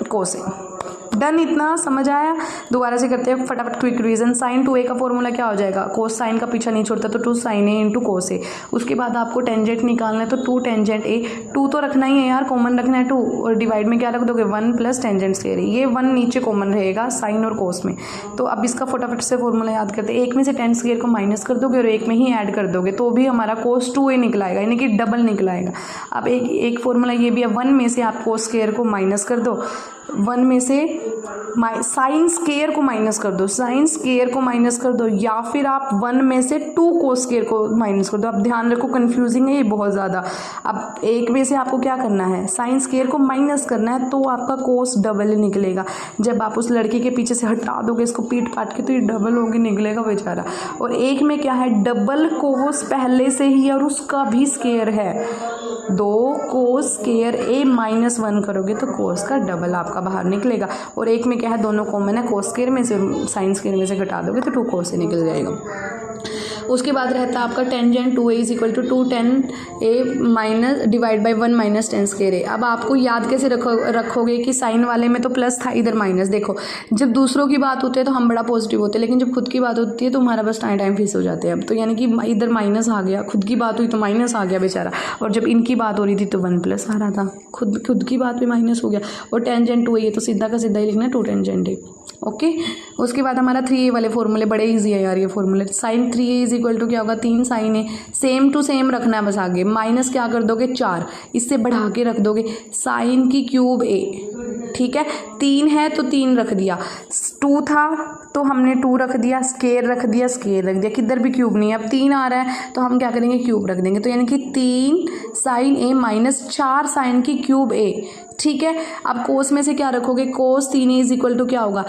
कोस। डन इतना। समझ आया। दोबारा से करते हैं फटाफट क्विक रिवीजन। sin 2a का फॉर्मूला क्या हो जाएगा, कोस साइन का पीछा नहीं छोड़ता तो 2 sin a इंटू कोस ए। उसके बाद आपको टेंजेंट निकालना है तो 2 टेंजेंट ए, 2 तो रखना ही है यार, कॉमन रखना है 2, और डिवाइड में क्या रख दोगे 1 प्लस टेंजेंट स्क्वायर। ये 1 नीचे कॉमन रहेगा साइन और कोस में। तो अब इसका फटाफट से फॉर्मूला याद करते हैं। एक में से टेन स्क्वायर को माइनस कर दोगे और एक में ही ऐड कर दोगे तो भी हमारा कोस 2a निकलाएगा, यानी कि डबल निकलाएगा। अब एक फॉर्मूला ये भी है, 1 में से आप कोस स्क्वायर को माइनस कर दो, 1 में से साइन स्क्वायर को माइनस कर दो, साइन स्क्वायर को माइनस कर दो, या फिर आप 1 में से 2 कोस स्क्वायर को माइनस कर दो। अब ध्यान रखो कंफ्यूजिंग है ये बहुत ज़्यादा। अब एक में से आपको क्या करना है, साइन स्क्वायर को माइनस करना है तो आपका कोस डबल निकलेगा। जब आप उस लड़की के पीछे से हटा दोगे इसको पीट पाट के तो ये डबल होके निकलेगा बेचारा। और एक में क्या है, डबल कोस पहले से ही और उसका भी स्क्वायर है, 2 कोस स्क्वायर a -1 करोगे तो कोस का डबल आपका बाहर निकलेगा। और एक में क्या है, दोनों कॉमन है, कोस स्क्वायर में से साइन स्क्वायर में से घटा दोगे तो 2 कोस से निकल जाएगा। उसके बाद रहता है आपका tangent 2a = 2 10a minus divide by 1 minus ten square a। अब आपको याद कैसे रखोगे कि साइन वाले में तो प्लस था, इधर माइनस। देखो जब दूसरों की बात होती है तो हम बड़ा पॉजिटिव होते हैं, लेकिन जब खुद की बात होती है तो हमारा बस टाइम फिक्स हो जाते हैं। अब तो यानी कि इधर माइनस आ गया, खुद की बात हुई तो माइनस आ गया बेचारा, और जब इनकी बात हो रही थी तो 1 प्लस आ रहा था, खुद की बात भी माइनस हो गया। और टेंजेंट 2a तो सीधा का सीधा ही लिखना है 2 टेंजेंट a। ओके। उसके बाद हमारा 3a वाले फॉर्मूले बड़े ईजी है यार ये फॉर्मूले। साइन 3a = क्या होगा, 3 sine a, same to same रखना है बस। आगे माइनस क्या कर दोगे 4, इससे बढ़ा के रख दोगे साइन की क्यूब a। ठीक है, 3 है तो 3 रख दिया, 2 था तो हमने 2 रख दिया, स्क्वायर रख दिया, स्क्वायर रख दिया, किधर भी क्यूब नहीं है। अब 3 आ रहा है तो हम क्या करेंगे, क्यूब रख देंगे। तो यानी कि 3 साइन a - 4 साइन की क्यूब a। ठीक है। अब कोस में से क्या रखोगे, कोस 3a = क्या होगा।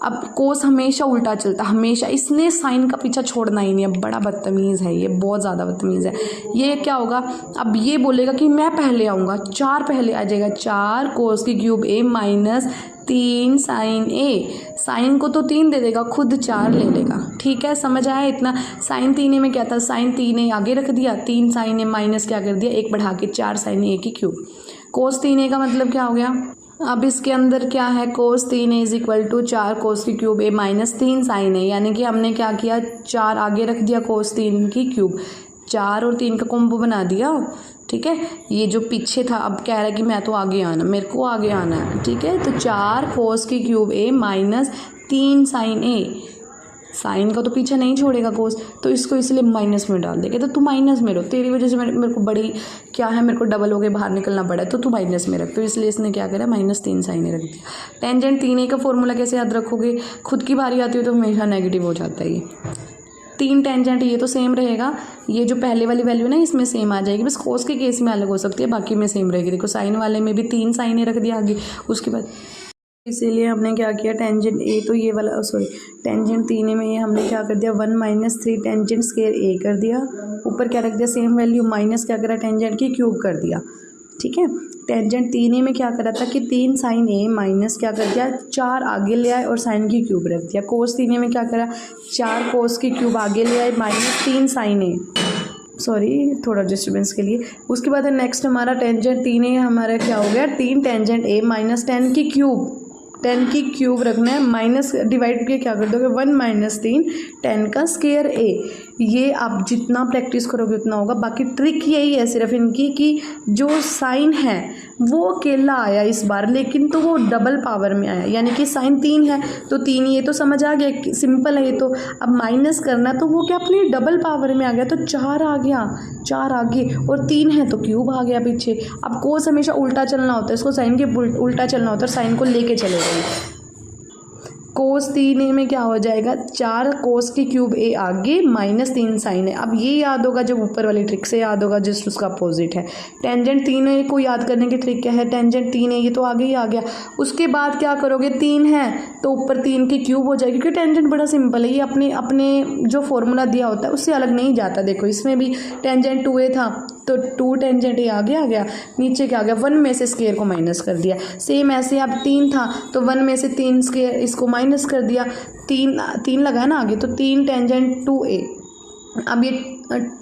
अब कोस हमेशा उल्टा चलता, हमेशा, इसने साइन का पीछा छोड़ना ही नहीं है। बड़ा बदतमीज़ है ये, बहुत ज़्यादा बदतमीज़ है ये। क्या होगा, अब ये बोलेगा कि मैं पहले आऊँगा, 4 पहले आ जाएगा, 4 कोस की cube a - 3 sine a। Sine को तो 3 दे देगा, खुद 4 ले लेगा। ठीक है, समझ आया इतना। साइन 3a में क्या था, साइन 3a आगे रख दिया, 3 साइन a माइनस क्या कर दिया, 1 बढ़ा के 4 साइन a की क्यूब। कोस 3a का मतलब क्या हो गया, अब इसके अंदर क्या है, कोस 3a = 4 कोस की क्यूब a - 3 साइन a, यानी कि हमने क्या किया, 4 आगे रख दिया कोस 3 की क्यूब, 4 और 3 का कॉम्बो बना दिया। ठीक है, ये जो पीछे था अब कह रहा है कि मैं तो आगे आना, मेरे को आगे आना है। ठीक है, तो 4 कोस की cube a - 3 sine a। Sine का तो पीछे नहीं छोड़ेगा कोस, तो इसको इसलिए माइनस में डाल देगा। तो तू माइनस में रहो, तेरी वजह से मेरे को बड़ी क्या है, मेरे को डबल हो गए बाहर निकलना पड़ा, तो तू माइनस में रख। तो इसलिए इसने क्या करा, -3 साइन रख दिया। टेंजेंट 3a का फॉर्मूला कैसे याद रखोगे, खुद की बारी आती है तो हमेशा नेगेटिव हो जाता है ये। 3 टेंजेंट ये तो सेम रहेगा, ये जो पहले वाली वैल्यू ना इसमें सेम आ जाएगी, बस कोस के केस में अलग हो सकती है, बाकी में सेम रहेगी। देखो साइन वाले में भी 3 साइन रख दिया आगे, उसके बाद इसीलिए हमने क्या किया, टेंजेंट a तो ये वाला टेंजेंट 3a में ये हमने क्या कर दिया, 1 - 3 टेंजेंट स्क्वायर a कर दिया, ऊपर क्या रख दिया सेम वैल्यू, माइनस क्या करा, टेंजेंट की क्यूब कर दिया। ठीक है, टेंजेंट 3a में क्या करा था कि 3 साइन a माइनस क्या कर दिया, 4 आगे ले आए और साइन की क्यूब रख दिया। कोस 3a में क्या करा, 4 कोस की क्यूब आगे ले आए -3 साइन a, सॉरी थोड़ा डिस्टर्बेंस के लिए। उसके बाद नेक्स्ट हमारा टेंजेंट 3a हमारा क्या हो गया, 3 टेंजेंट a - 10 की क्यूब, 10 की क्यूब रखना है, माइनस डिवाइड के क्या कर दोगे, 1 - 3 10 का स्क्वायर a। ये आप जितना प्रैक्टिस करोगे उतना होगा। बाकी ट्रिक यही है सिर्फ इनकी कि जो साइन है वो अकेला आया इस बार, लेकिन तो वो डबल पावर में आया, यानी कि साइन 3 है तो 3, ये तो समझ आ गया, सिंपल है ये तो। अब माइनस करना तो वो क्या अपनी डबल पावर में आ गया, तो 4 आ गया, 4 आगे, और 3 है तो क्यूब आ गया पीछे। अब कोस हमेशा उल्टा चलना होता है, इसको साइन के उल्टा चलना होता है, साइन को लेके चले गए। कोस 3a में क्या हो जाएगा, 4 कोस की क्यूब a आगे माइनस 3 साइन है। अब ये याद होगा जब ऊपर वाली ट्रिक से याद होगा, जस्ट उसका अपोजिट है। टेंजेंट 3a को याद करने की ट्रिक क्या है, टेंजेंट 3a ये तो आगे ही आ गया। उसके बाद क्या करोगे, 3 है तो ऊपर 3 की क्यूब हो जाएगी, क्योंकि टेंजेंट बड़ा सिंपल है, ये अपने अपने जो फॉर्मूला दिया होता है उससे अलग नहीं जाता। देखो इसमें भी टेंजेंट 2a था तो 2 टेंजेंट a आगे आ गया, नीचे क्या आ गया, 1 में से स्क्वायर को माइनस कर दिया। सेम ऐसे अब 3 था तो 1 में से 3 स्क्वायर इसको माइनस कर दिया, 3 लगा है ना आगे, तो 3 टेंजेंट 2a। अब ये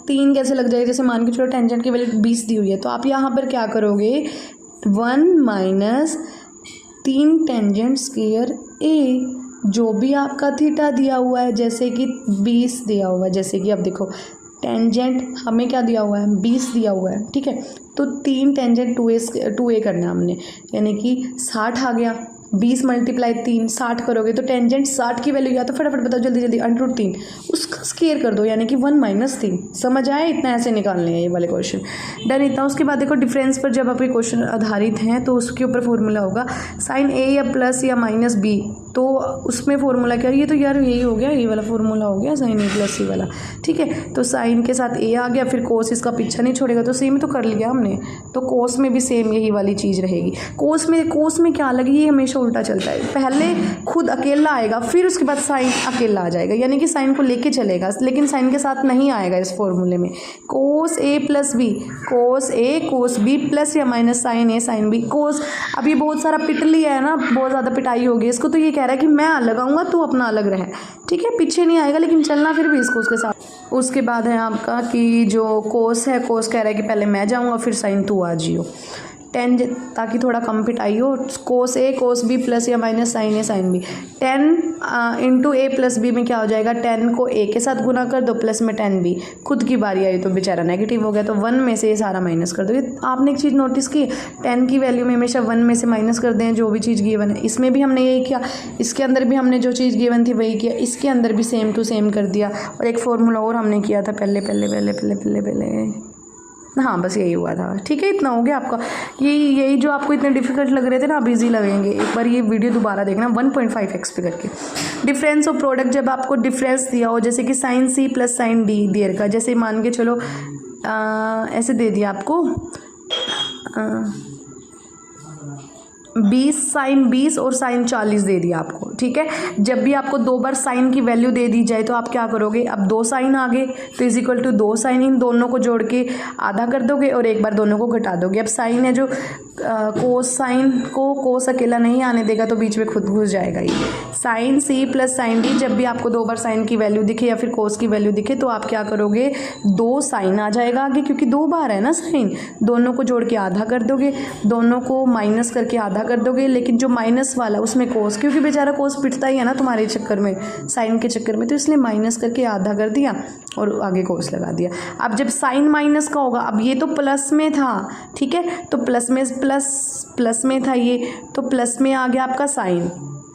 3 कैसे लग जाएगा, जैसे मान के चलो टेंजेंट की वैल्यू 20 दी हुई है, तो आप यहाँ पर क्या करोगे, 1 माइनस 3 टेंजेंट स्क्वायर a, जो भी आपका थीटा दिया हुआ है, जैसे कि 20 दिया हुआ है, जैसे कि अब देखो टेंजेंट हमें क्या दिया हुआ है, 20 दिया हुआ है, ठीक है। तो 3 टेंजेंट 2a करना हमने, यानी कि 60 आ गया। 20 मल्टीप्लाई 3 60 करोगे तो टेंजेंट 60 की वैल्यू या तो फटाफट बताओ जल्दी जल्दी, √3 उसका स्क्वायर कर दो, यानी कि 1 माइनस 3। समझ आया, इतना ऐसे निकालने हैं ये वाले क्वेश्चन, डन इतना। उसके बाद देखो डिफरेंस पर जब आपके क्वेश्चन आधारित हैं तो उसके ऊपर फॉर्मूला होगा साइन a या प्लस या माइनस b, तो उसमें फॉर्मूला क्या है, ये तो यार यही हो गया, ये वाला फॉर्मूला हो गया साइन a प्लस c वाला, ठीक है। तो साइन के साथ a आ गया, फिर कोस इसका पीछा नहीं छोड़ेगा, तो सेम ही तो कर लिया हमने। तो कोस में भी सेम यही वाली चीज़ रहेगी। कोस में क्या अलग, ये हमेशा उल्टा चलता है, पहले खुद अकेला आएगा फिर उसके बाद साइन अकेला आ जाएगा, यानी कि साइन को लेके चलेगा, लेकिन साइन के साथ नहीं आएगा इस फॉर्मूले में। Cos a plus b, cos a cos b plus या minus sine a sine b। Cos अभी बहुत सारा पिट लिया है ना, बहुत ज़्यादा पिटाई होगी इसको, तो ये कह रहा है कि मैं अलग आऊँगा तो अपना अलग रहे, ठीक है, पीछे नहीं आएगा लेकिन चलना फिर भी इसको उसके साथ। उसके बाद है आपका कि जो कोस है, कोस कह रहा है कि पहले मैं जाऊँगा फिर साइन तू आ जियो, टेन ताकि थोड़ा कम पिटाई हो। Cos a cos b plus या minus sine a sine b। 10 into a plus b में क्या हो जाएगा, 10 को a के साथ गुना कर दो प्लस में 10b। खुद की बारी आई तो बेचारा नेगेटिव हो गया, तो 1 में से ये सारा माइनस कर दो। आपने एक चीज़ नोटिस की, 10 की वैल्यू में हमेशा 1 में से माइनस कर दें जो भी चीज़ गिवन है। इसमें भी हमने यही किया, इसके अंदर भी हमने जो चीज़ गिवन थी वही किया, इसके अंदर भी सेम टू सेम कर दिया। और एक फॉर्मूला और हमने किया था पहले, हाँ बस यही हुआ था, ठीक है। इतना हो गया आपका। यही जो आपको इतने डिफिकल्ट लग रहे थे ना, अब ईजी लगेंगे। एक बार ये वीडियो दोबारा देखना 1.5x पे करके। डिफरेंस ऑफ प्रोडक्ट, जब आपको डिफरेंस दिया हो, जैसे कि sine c plus sine d देर का, जैसे मान के चलो ऐसे दे दिया आपको 20 साइन 20 और साइन 40 दे दिया आपको, ठीक है। जब भी आपको 2 बार साइन की वैल्यू दे दी जाए तो आप क्या करोगे, अब 2 साइन आ गए तो इज इक्वल टू 2 साइन, इन दोनों को जोड़ के आधा कर दोगे और एक बार दोनों को घटा दोगे। अब साइन है जो कोस साइन को कोस अकेला नहीं आने देगा तो बीच में खुद घुस जाएगा ये। Sine c plus sine d, जब भी आपको 2 बार साइन की वैल्यू दिखे या फिर कोस की वैल्यू दिखे तो आप क्या करोगे, 2 साइन आ जाएगा आगे, क्योंकि 2 बार है ना साइन, दोनों को जोड़ के आधा कर दोगे, दोनों को माइनस करके आधा कर दोगे, लेकिन जो माइनस वाला उसमें कोस, क्योंकि बेचारा कोस पिटता ही है ना तुम्हारे चक्कर में, साइन के चक्कर में, तो इसलिए माइनस करके आधा कर दिया और आगे कोस लगा दिया। अब जब साइन माइनस का होगा, अब ये तो प्लस में था, ठीक है, तो प्लस में था ये, तो प्लस में आ गया आपका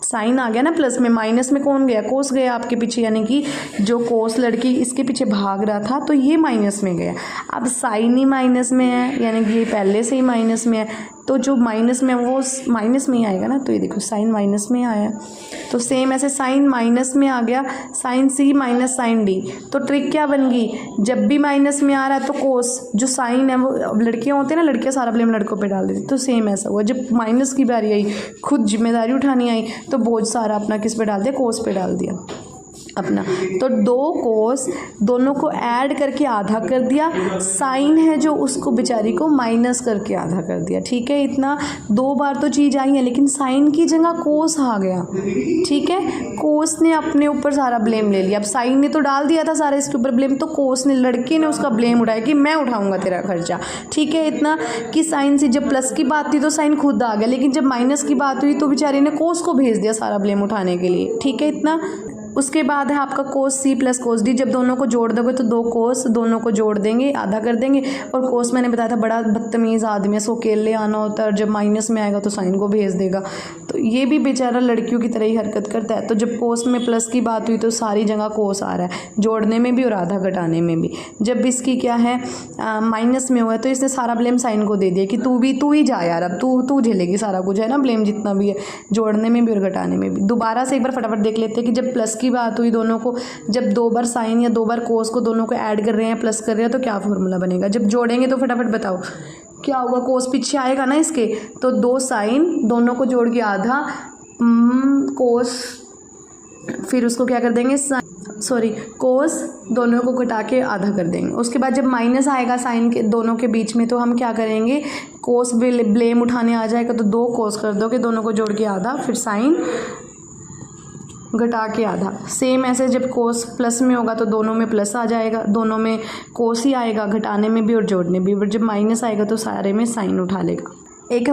साइन आ गया ना प्लस में, माइनस में कौन गया, कोस गया आपके पीछे, यानी कि जो कोस लड़की इसके पीछे भाग रहा था तो ये माइनस में गया। अब साइन ही माइनस में है, यानी कि ये पहले से ही माइनस में है, तो जो माइनस में है वो माइनस में ही आएगा ना। तो ये देखो साइन माइनस में आया, तो सेम ऐसे साइन माइनस में आ गया, sine c minus sine d। तो ट्रिक क्या बन गई, जब भी माइनस में आ रहा है तो कोस जो साइन है वो, अब लड़कियाँ होते हैं ना, लड़कियाँ सारा ब्लेम लड़कों पे डाल देती, तो सेम ऐसा हुआ, जब माइनस की बारी आई, खुद जिम्मेदारी उठानी आई, तो बोझ सारा अपना किस पे डाल दिया, कोस पे डाल दिया अपना। तो 2 कोस दोनों को ऐड करके आधा कर दिया, साइन है जो उसको बेचारी को माइनस करके आधा कर दिया, ठीक है। इतना 2 बार तो चीज़ आई है, लेकिन साइन की जगह कोस आ गया, ठीक है। कोस ने अपने ऊपर सारा ब्लेम ले लिया, अब साइन ने तो डाल दिया था सारा इसके ऊपर ब्लेम, तो कोस ने, लड़के ने उसका ब्लेम उठाया कि मैं उठाऊंगा तेरा खर्चा, ठीक है। इतना कि साइन से जब प्लस की बात थी तो साइन खुद आ गया, लेकिन जब माइनस की बात हुई तो बेचारी ने कोस को भेज दिया सारा ब्लेम उठाने के लिए, ठीक है। इतना उसके बाद है आपका कोस सी प्लस कोस डी। जब दोनों को जोड़ दोगे तो दो कोस, दोनों को जोड़ देंगे, आधा कर देंगे। और कोस मैंने बताया था बड़ा बदतमीज़ आदमी है, इसको अकेले आना होता है और जब माइनस में आएगा तो साइन को भेज देगा। तो ये भी बेचारा लड़कियों की तरह ही हरकत करता है। तो जब कोस में प्लस की बात हुई तो सारी जगह कोस आ रहा है, जोड़ने में भी और आधा घटाने में भी। जब इसकी क्या है माइनस में हुआ है तो इसने सारा ब्लेम साइन को दे दिया कि तू ही जा यार, अब तू झेलेगी सारा कुछ, है ना, ब्लेम जितना भी है, जोड़ने में भी और घटाने में भी। दोबारा से एक बार फटाफट देख लेते हैं कि जब प्लस की बात हुई, दोनों को जब 2 बार साइन या 2 बार कोस को दोनों को ऐड कर रहे हैं, प्लस कर रहे हैं, तो क्या फॉर्मूला बनेगा। जब जोड़ेंगे तो फटाफट बताओ क्या होगा। कोस पीछे आएगा ना इसके, तो 2 साइन, दोनों को जोड़ के आधा कोस, फिर उसको क्या कर देंगे कोस, दोनों को घटा के आधा कर देंगे। उसके बाद जब माइनस आएगा साइन के दोनों के बीच में तो हम क्या करेंगे, कोस ब्लेम उठाने आ जाएगा तो 2 कोस कर दोगे, दोनों को जोड़ के आधा, फिर साइन घटा के आधा। सेम ऐसे जब कोस प्लस में होगा तो दोनों में प्लस आ जाएगा, दोनों में कोस ही आएगा, घटाने में भी और जोड़ने भी। और जब माइनस आएगा तो सारे में साइन उठा लेगा। एक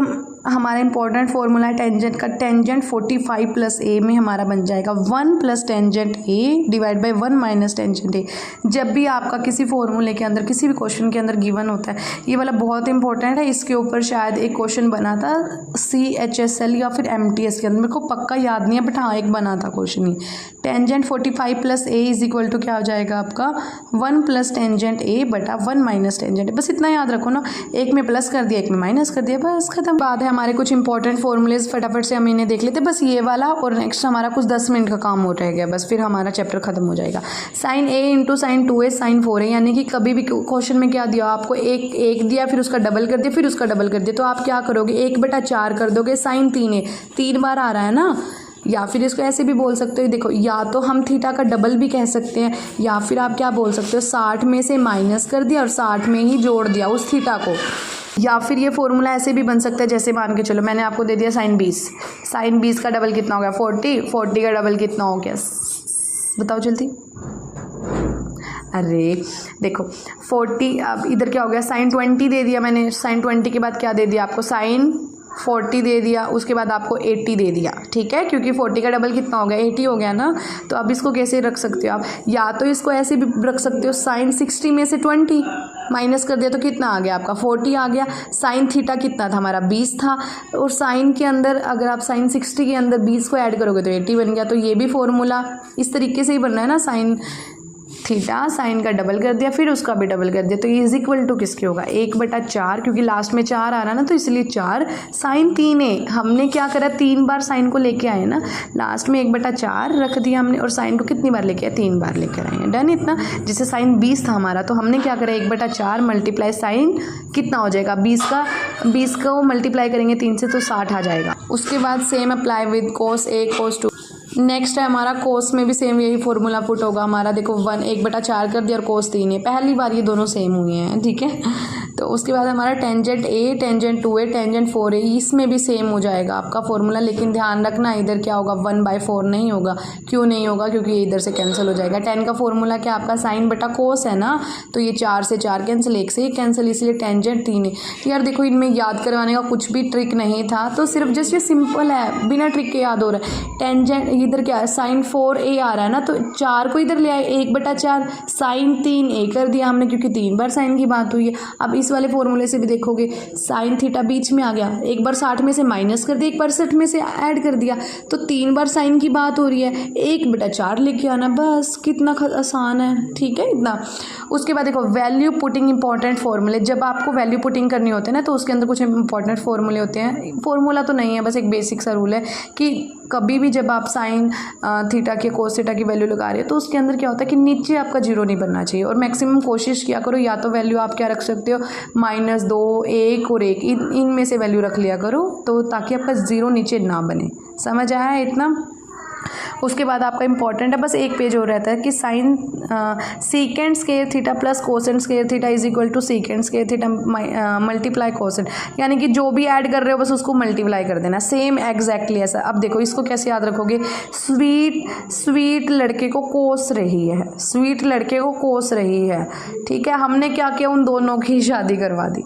हमारा इंपॉर्टेंट फॉर्मूला है टेंजेंट का। टेंजेंट 45 प्लस ए में हमारा बन जाएगा 1 plus tangent A divide by 1 minus tangent ए। जब भी आपका किसी फॉर्मूले के अंदर, किसी भी क्वेश्चन के अंदर गिवन होता है, ये वाला बहुत इंपॉर्टेंट है। इसके ऊपर शायद एक क्वेश्चन बना था CHSL या फिर MTS के अंदर, मेरे को पक्का याद नहीं है, बट हाँ एक बना था क्वेश्चन ही। Tangent 45 plus A is equal to क्या हो जाएगा आपका 1 प्लस टेंजेंट ए बटा 1 माइनस टेंजेंट ए। बस इतना याद रखो ना, एक में प्लस कर दिया, एक में माइनस कर दिया, बस खत्म। बाद है हमारे कुछ इंपॉर्टेंट फॉर्मूलेज, फटाफट से हम इन्हें देख लेते, बस ये वाला, और नेक्स्ट हमारा कुछ 10 मिनट का काम हो रह गया, बस फिर हमारा चैप्टर खत्म हो जाएगा। Sine a into sine 2a sine 4a, यानी कि कभी भी क्वेश्चन में क्या दिया आपको, एक दिया, फिर उसका डबल कर दिया, फिर उसका डबल कर दिया, तो आप क्या करोगे 1/4 कर दोगे। साइन 3a 3 बार आ रहा है ना, या फिर इसको ऐसे भी बोल सकते हो, देखो या तो हम थीटा का डबल भी कह सकते हैं, या फिर आप क्या बोल सकते हो 60 में से माइनस कर दिया और 60 में ही जोड़ दिया उस थीटा को। या फिर ये फॉर्मूला ऐसे भी बन सकता है, जैसे मान के चलो मैंने आपको दे दिया साइन 20, साइन 20 का डबल कितना हो गया 40 का डबल कितना हो गया, बताओ जल्दी। अरे देखो 40, अब इधर क्या हो गया, साइन 20 दे दिया मैंने, साइन 20 के बाद क्या दे दिया आपको, साइन 40 दे दिया, उसके बाद आपको 80 दे दिया, ठीक है, क्योंकि 40 का डबल कितना हो गया 80 हो गया ना। तो अब इसको कैसे रख सकते हो आप, या तो इसको ऐसे भी रख सकते हो, साइन 60 में से 20 माइनस कर दिया तो कितना आ गया आपका 40 आ गया। साइन थीटा कितना था हमारा 20 था, और साइन के अंदर अगर आप साइन 60 के अंदर 20 को ऐड करोगे तो 80 बन गया। तो ये भी फॉर्मूला इस तरीके से ही बनना है ना, साइन थीटा, साइन का डबल कर दिया, फिर उसका भी डबल कर दिया, तो ये इज इक्वल टू किसके होगा 1/4, क्योंकि लास्ट में 4 आ रहा है ना, तो इसलिए 4 साइन 3a। हमने क्या करा 3 बार साइन को लेके आए ना, लास्ट में 1/4 रख दिया हमने, और साइन को कितनी बार लेके आए 3 बार लेकर आए हैं, डन इतना। जैसे साइन 20 था हमारा, तो हमने क्या करा 1/4 मल्टीप्लाई साइन कितना हो जाएगा 20 को मल्टीप्लाई करेंगे 3 से तो 60 आ जाएगा। उसके बाद same apply with cos a cos 2। Next है हमारा कोस में भी सेम यही फॉर्मूला पुट होगा हमारा, देखो 1/4 कर दिया और कोस 3 है, पहली बार ये दोनों सेम हुए हैं, ठीक है। तो उसके बाद हमारा tangent a tangent 2a tangent 4a, इसमें भी सेम हो जाएगा आपका फॉर्मूला, लेकिन ध्यान रखना इधर क्या होगा 1/4 नहीं होगा। क्यों नहीं होगा, क्योंकि ये इधर से कैंसिल हो जाएगा। tan का फॉर्मूला क्या आपका साइन बटा कोस है ना, तो ये 4 से 4 कैंसिल, 1 से 1 कैंसिल, इसलिए टेंजेंट 3 है। तो यार देखो इनमें याद करवाने का कुछ भी ट्रिक नहीं था, तो सिर्फ जस्ट ये सिंपल है, बिना ट्रिक के याद हो रहा है। टेंजेंट इधर क्या है साइन 4a आ रहा है ना, तो 4 को इधर ले आए 1/4, साइन 3a कर दिया हमने, क्योंकि 3 बार साइन की बात हुई है। अब इस वाले फॉर्मूले से भी देखोगे साइन थीटा बीच में आ गया, एक बार 60 में से माइनस कर दिया, एक बार 60 में से ऐड कर दिया, तो 3 बार साइन की बात हो रही है, 1/4 लेके आना, बस कितना आसान है, ठीक है इतना। उसके बाद देखो वैल्यू पुटिंग इंपॉर्टेंट फॉर्मूले, जब आपको वैल्यू पुटिंग करनी होती है ना, तो उसके अंदर कुछ इंपॉर्टेंट फॉर्मूले होते हैं। फॉर्मूला तो नहीं है, बस एक बेसिक सा रूल है कि कभी भी जब आप साइन थीटा के कोस थीटा की वैल्यू लगा रहे हो, तो उसके अंदर क्या होता है कि नीचे आपका 0 नहीं बनना चाहिए, और मैक्सिमम कोशिश किया करो, या तो वैल्यू आप क्या रख सकते हो -2 1 और 1 इनमें से वैल्यू रख लिया करो, तो ताकि आपका 0 नीचे ना बने। समझ आया है इतना। उसके बाद आपका इंपॉर्टेंट है, बस एक पेज और रहता है कि sine secant square theta plus cosecant square theta is equal to secant square theta multiply cosecant, यानी कि जो भी ऐड कर रहे हो बस उसको मल्टीप्लाई कर देना, सेम एग्जैक्टली ऐसा। अब देखो इसको कैसे याद रखोगे, स्वीट लड़के को कोस रही है, स्वीट लड़के को कोस रही है, ठीक है। हमने क्या किया उन दोनों की शादी करवा दी,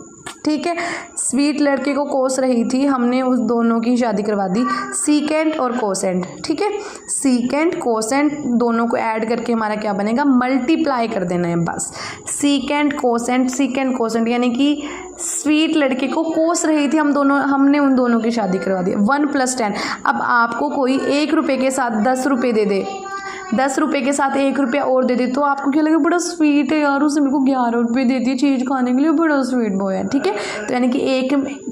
ठीक है। स्वीट लड़के को कोस रही थी, हमने उस दोनों की शादी करवा दी। सीकेंट और कोसेंट, ठीक है, सीकेंट कोसेंट दोनों को ऐड करके हमारा क्या बनेगा, मल्टीप्लाई कर देना है बस। सीकेंट कोसेंट यानी कि स्वीट लड़के को कोस रही थी हमने उन दोनों की शादी करवा दी। 1 + 10। अब आपको कोई 1 रुपये के साथ 10 रुपये दे दे, 10 रुपये के साथ 1 रुपया और दे दे, तो आपको क्या लगेगा, बड़ा स्वीट है यार, उसने मेरे को 11 रुपये दे दिए चीज़ खाने के लिए, बड़ा स्वीट बॉय है, ठीक है। तो यानी कि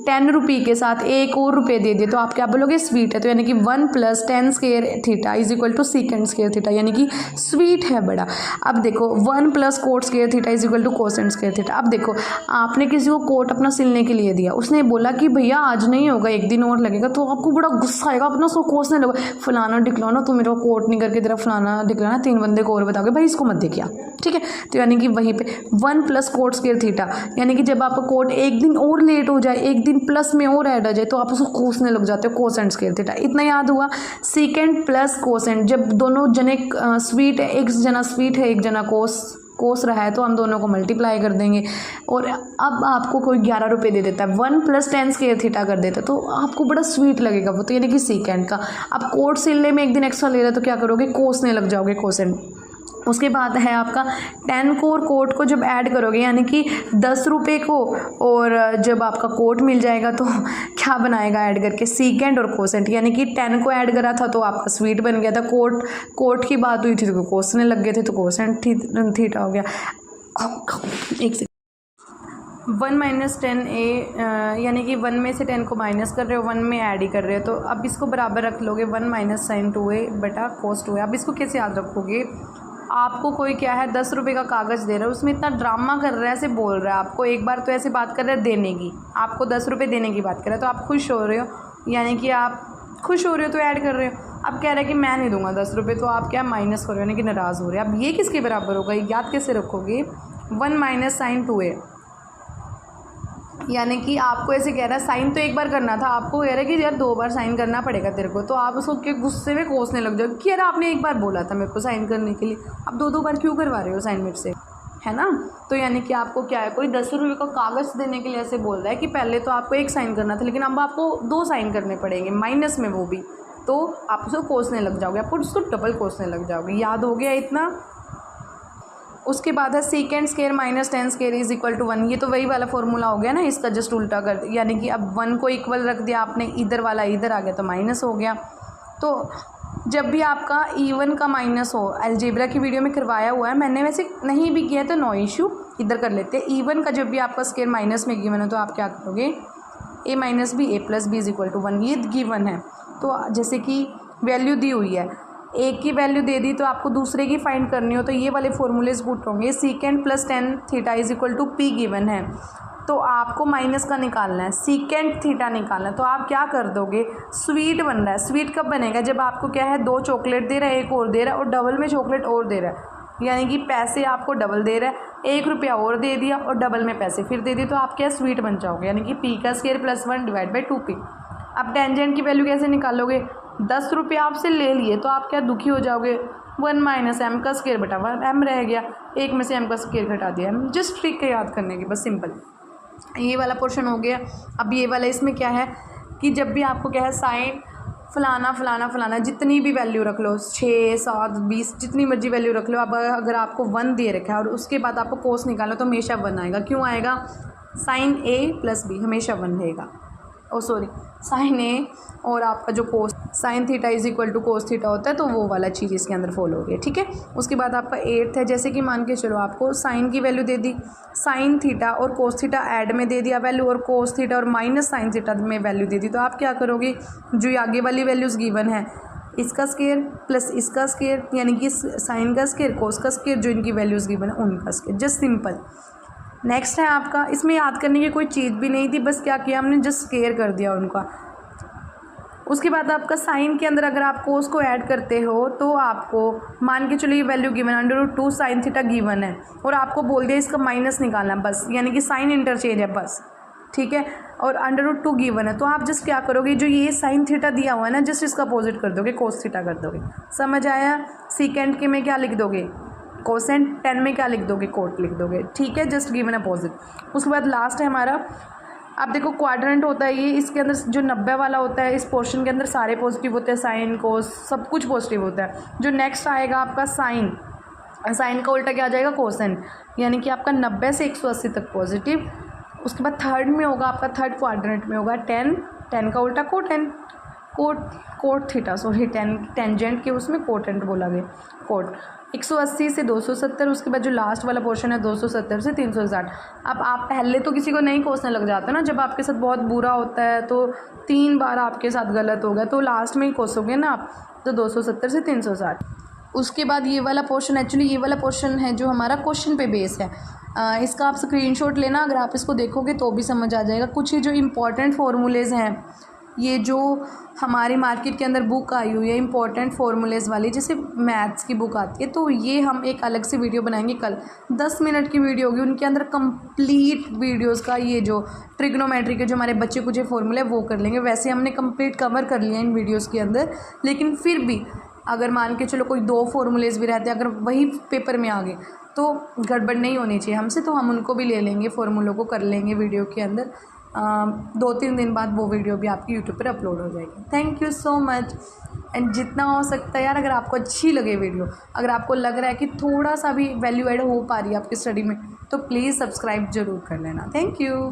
10 रुपये के साथ 1 और रुपये दे दिए तो आप क्या बोलोगे, स्वीट है। तो यानी कि 1 + 10 square theta = secant square theta, यानी कि स्वीट है बड़ा। अब देखो 1 + coat square theta = quotient square theta. अब देखो आपने किसी को कोट अपना सिलने के लिए दिया, उसने बोला कि भैया आज नहीं होगा, 1 दिन और लगेगा, तो आपको बड़ा गुस्सा आएगा, अपना उसको कोसने लगा, फलाना ढिकलाना तू मेरे को कोट नहीं करके तेरा फलाना दिखलाना, 3 बंदे को और बताओगे भाई इसको मत देखिए, ठीक है। तो यानी कि वहीं पे 1 + कोट स्क्वायर थीटा, यानी कि जब आपका कोट 1 दिन और लेट हो जाए, 1 दिन प्लस में और ऐड हो जाए, तो आप उसको कोसने लग जाते हो, कोसेंट स्क्वायर थीटा। इतना याद हुआ। सीकेंट प्लस कोसेंट, जब दोनों जने स्वीट है, एक जना स्वीट है, एक जना कोस रहा है, तो हम दोनों को मल्टीप्लाई कर देंगे। और अब आपको कोई 11 रुपये दे देता है, 1 + 10 स्क्वायर थीटा कर देता है, तो आपको बड़ा स्वीट लगेगा वो, तो यानी कि सीकेंट का। अब कोट सिलने में 1 दिन एक्स्ट्रा ले रहा है, तो क्या करोगे, कोसने लग जाओगे, कोसेंट। उसके बाद है आपका 10 को और कोट को जब ऐड करोगे, यानी कि 10 रुपये को, और जब आपका कोट मिल जाएगा तो क्या बनाएगा ऐड करके, सीकेंट और कोसेंट। यानी कि 10 को ऐड करा था तो आपका स्वीट बन गया था, कोट की बात हुई थी तो कोसने लग गए थे, तो कोसेंट थीटा हो गया। एक सेकंड, 1 - 10a, यानी कि 1 में से 10 को माइनस कर रहे हो, 1 में ऐड ही कर रहे हो, तो अब इसको बराबर रख लोगे, 1 - sin 2a बटा cos 2a। अब इसको कैसे याद रखोगे, आपको कोई क्या है 10 रुपये का कागज़ दे रहा है, उसमें इतना ड्रामा कर रहा है, ऐसे बोल रहा है आपको, एक बार तो ऐसे बात कर रहा है देने की, आपको 10 रुपये देने की बात कर रहा है, तो आप खुश हो रहे हो, यानी कि आप खुश हो रहे हो तो ऐड कर रहे हो। अब कह रहा है कि मैं नहीं दूंगा 10 रुपये, तो आप क्या माइनस कर रहे हो, यानी कि नाराज़ हो रहे हो। अब ये किसके बराबर होगा, याद कैसे रखोगे, 1 - sin 2a, यानी कि आपको ऐसे कह रहा है साइन तो एक बार करना था, आपको कह रहा है कि यार 2 बार साइन करना पड़ेगा तेरे को, तो आप उसको के गुस्से में कोसने लग जाओ कि यार आपने एक बार बोला था मेरे को साइन करने के लिए, अब 2 बार क्यों करवा रहे हो साइन मेरे से, है ना। तो यानी कि आपको क्या है, कोई 10 रुपये का कागज़ देने के लिए ऐसे बोल रहा है कि पहले तो आपको 1 साइन करना था, लेकिन अब आपको 2 साइन करने पड़ेंगे, माइनस में वो भी, तो आप उसको कोसने लग जाओगे, आपको उसको डबल कोसने लग जाओगे। याद हो गया इतना। उसके बाद है सीकेंट स्क्वायर - 10 स्क्वायर = 1। ये तो वही वाला फॉर्मूला हो गया ना, इसका जस्ट उल्टा कर दिया, यानी कि अब 1 को इक्वल रख दिया आपने, इधर वाला इधर आ गया तो माइनस हो गया। तो जब भी आपका इवन का माइनस हो, अलजेब्रा की वीडियो में करवाया हुआ है मैंने, वैसे नहीं भी किया तो नो इशू, इधर कर लेते हैं। इवन का जब भी आपका स्क्वायर माइनस में गिवन है तो आप क्या करोगे, a - b a + b = 1, ये गिवन है। तो जैसे कि वैल्यू दी हुई है, एक की वैल्यू दे दी तो आपको दूसरे की फाइंड करनी हो, तो ये वाले फॉर्मूलेज पुट होंगे। सीकेंट + 10 थीटा = p गिवन है, तो आपको माइनस का निकालना है, सीकेंट थीटा निकालना है, तो आप क्या कर दोगे, स्वीट बन रहा है। स्वीट कब बनेगा, जब आपको क्या है 2 चॉकलेट दे रहा है, एक और दे रहा है, और डबल में चॉकलेट और दे रहा है, यानी कि पैसे आपको डबल दे रहा है, 1 रुपया और दे दिया और डबल में पैसे फिर दे दिए, तो आप क्या स्वीट बन जाओगे, यानी कि p का स्क्वायर + 1 / 2p। अब टेंजेंट की वैल्यू कैसे निकालोगे, 10 रुपये आपसे ले लिए तो आप क्या दुखी हो जाओगे, 1 - m का स्क्वायर बटा 1, m रह गया, 1 में से m का स्क्वायर घटा दिया, जस्ट ट्रिक है याद करने की, बस सिंपल। ये वाला पोर्शन हो गया। अब ये वाला, इसमें क्या है कि जब भी आपको क्या है साइन फलाना फलाना फलाना, जितनी भी वैल्यू रख लो, 6 7 20 जितनी मर्जी वैल्यू रख लो, अब अगर आपको 1 दे रखा है और उसके बाद आपको कोस निकालो तो हमेशा 1 आएगा। क्यों आएगा, साइन a + b हमेशा 1 रहेगा, साइन ए और आपका जो कोस साइन थीटा = कोस थीटा होता है, तो वो वाला चीज़ इसके अंदर फॉलो हो गया, ठीक है। उसके बाद आपका 8th है, जैसे कि मान के चलो आपको साइन की वैल्यू दे दी, साइन थीटा और कोस थीटा ऐड में दे दिया वैल्यू, और कोस थीटा और माइनस साइन थीटा में वैल्यू दे दी, तो आप क्या करोगे, जो ये आगे वाली वैल्यूज़ गिवन है, इसका स्क्वायर प्लस इसका स्क्वायर, यानी कि साइन का स्क्वायर कोस का स्क्वायर, जो इनकी वैल्यूज़ गिवन है उनका स्क्वायर, जस्ट सिंपल। नेक्स्ट है आपका, इसमें याद करने की कोई चीज़ भी नहीं थी, बस क्या किया हमने, जस्ट स्क्वायर कर दिया उनका। उसके बाद आपका साइन के अंदर अगर आप कोस को ऐड करते हो तो आपको मान के चलिए value given √2 sine theta given है, और आपको बोल दिया इसका माइनस निकालना बस, यानी कि साइन इंटरचेंज है बस, ठीक है, और √2 गिवन है, तो आप जस्ट क्या करोगे, जो ये साइन थीटा दिया हुआ है ना, जस्ट इसका अपोजिट कर दोगे, कोस थीटा कर दोगे। समझ आया। सीकेंट के में क्या लिख दोगे, कोसेंट, 10 में क्या लिख दोगे, कोट लिख दोगे, ठीक है, जस्ट गिवन अपोजिट। उसके बाद लास्ट है हमारा अब देखो क्वाड्रेंट होता है ये, इसके अंदर जो 90 वाला होता है, इस पोर्शन के अंदर सारे पॉजिटिव होते हैं, साइन कोस सब कुछ पॉजिटिव होता है। जो नेक्स्ट आएगा आपका साइन, साइन का उल्टा क्या आ जाएगा, कोसेन, यानी कि आपका 90 से 180 तक पॉजिटिव। उसके बाद थर्ड में होगा आपका, थर्ड क्वाड्रेंट में होगा 10, 10 का उल्टा कोटेन, कोट थीटा, सॉरी टेंजेंट के उसमें कोटेंट बोला गया, कोट। 180 से 270, उसके बाद जो लास्ट वाला पोर्शन है 270 से 360। अब आप पहले तो किसी को नहीं कोसने लग जाते ना, जब आपके साथ बहुत बुरा होता है तो 3 बार आपके साथ गलत हो गया तो लास्ट में ही कोसोगे ना आप, तो 270 से 360। उसके बाद ये वाला पोर्शन, एक्चुअली ये वाला पोर्शन है जो हमारा क्वेश्चन पे बेस है। इसका आप स्क्रीनशॉट लेना, अगर आप इसको देखोगे तो भी समझ आ जाएगा। कुछ ही जो इम्पोर्टेंट फार्मूलेज़ हैं, ये जो हमारी मार्केट के अंदर बुक आई हुई है इंपॉर्टेंट फार्मूलेज़ वाली, जैसे मैथ्स की बुक आती है, तो ये हम एक अलग से वीडियो बनाएंगे कल, 10 मिनट की वीडियो होगी, उनके अंदर कंप्लीट वीडियोस का ये जो ट्रिग्नोमेट्री के जो हमारे बच्चे कुछ फार्मूले वो कर लेंगे। वैसे हमने कंप्लीट कवर कर लिया इन वीडियोज़ के अंदर, लेकिन फिर भी अगर मान के चलो कोई 2 फार्मूलेज़ भी रहते हैं, अगर वही पेपर में आ गए तो गड़बड़ नहीं होनी चाहिए हमसे, तो हम उनको भी ले लेंगे, फार्मूलों को कर लेंगे वीडियो के अंदर। 2-3 दिन बाद वो वीडियो भी आपकी यूट्यूब पर अपलोड हो जाएगी। Thank you so much. And जितना हो सकता है यार, अगर आपको अच्छी लगे वीडियो, अगर आपको लग रहा है कि थोड़ा सा भी वैल्यू ऐड हो पा रही है आपकी स्टडी में, तो प्लीज़ सब्सक्राइब ज़रूर कर लेना। Thank you.